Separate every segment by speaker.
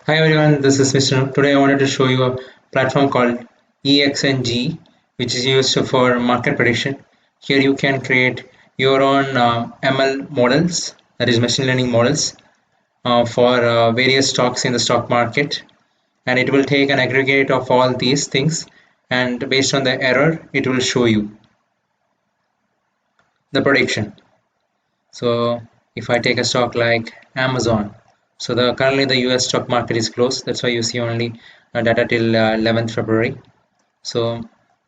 Speaker 1: Hi everyone, this is Mr. Noor. Today I wanted to show you a platform called EXNG, which is used for market prediction. Here you can create your own ML models, that is machine learning models, for various stocks in the stock market. And it will take an aggregate of all these things, and based on the error, it will show you the prediction. So if I take a stock like Amazon, so currently the US stock market is closed. That's why you see only data till 11th February. So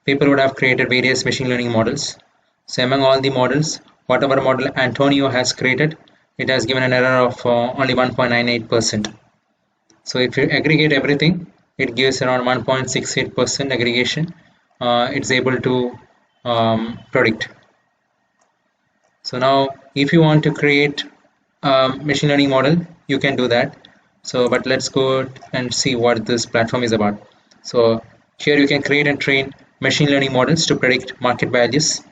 Speaker 1: people would have created various machine learning models. So among all the models, whatever model Antonio has created, it has given an error of only 1.98%. So if you aggregate everything, it gives around 1.68% aggregation. It's able to predict. So now if you want to create a machine learning model, you can do that. So but let's go and see what this platform is about. So here you can create and train machine learning models to predict market values,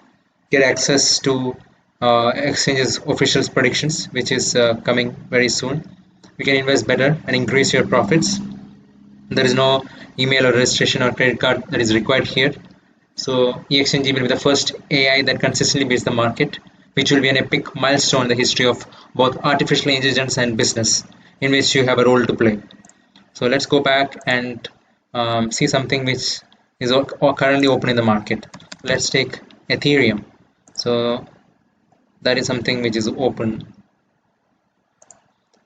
Speaker 1: get access to exchanges officials predictions, which is coming very soon. You can invest better and increase your profits. There is no email or registration or credit card that is required here. So EXNG will be the first AI that consistently beats the market, which will be an epic milestone in the history of both artificial intelligence and business, in which you have a role to play. So let's go back and see something which is currently open in the market. Let's take Ethereum. So that is something which is open.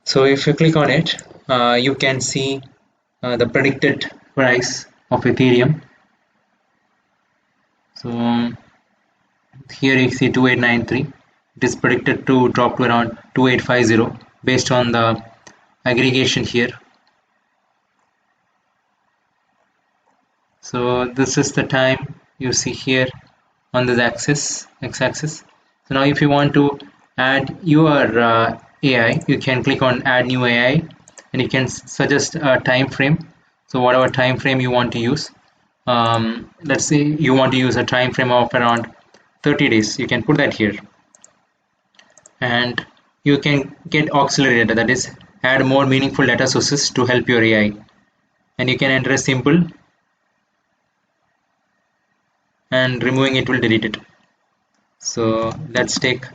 Speaker 1: So if you click on it, you can see the predicted price of Ethereum. So here you see 2893. It is predicted to drop to around 2850 based on the aggregation here. So this is the time you see here on this x-axis. So now if you want to add your AI, you can click on add new AI and you can suggest a time frame. So whatever time frame you want to use, let's say you want to use a time frame of around 30 days, you can put that here. And you can get auxiliary data, that is add more meaningful data sources to help your AI. And you can enter a symbol and removing it will delete it. So let's take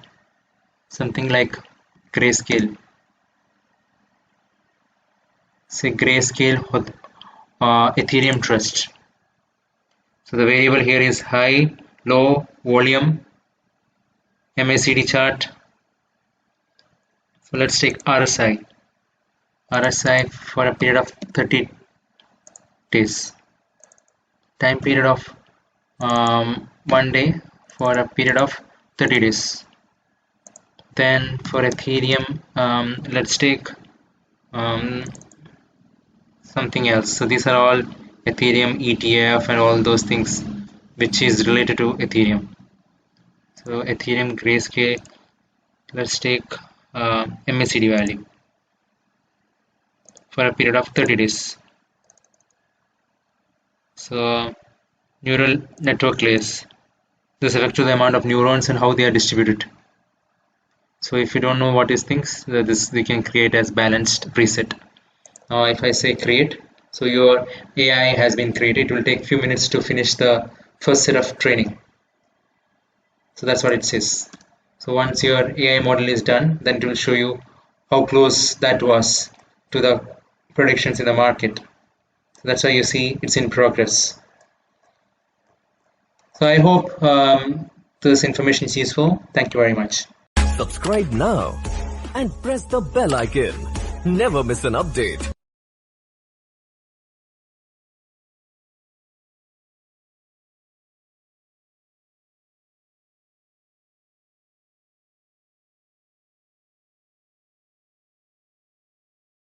Speaker 1: something like Grayscale. Say Grayscale Ethereum Trust. So the variable here is high, low, volume, MACD chart. So let's take RSI. RSI for a period of 30 days. Time period of 1 day for a period of 30 days. Then for Ethereum, let's take something else. So these are all Ethereum ETF and all those things which is related to Ethereum. So Ethereum Grayscale, let's take MACD value for a period of 30 days. So neural network layers. This refers to the amount of neurons and how they are distributed. So if you don't know what is things, this we can create as balanced preset. Now if I say create, so your AI has been created. It will take few minutes to finish the first set of training. So that's what it says. So once your AI model is done, then it will show you how close that was to the predictions in the market. So that's why you see it's in progress. So I hope this information is useful. Thank you very much.
Speaker 2: Subscribe now and press the bell icon. Never miss an update.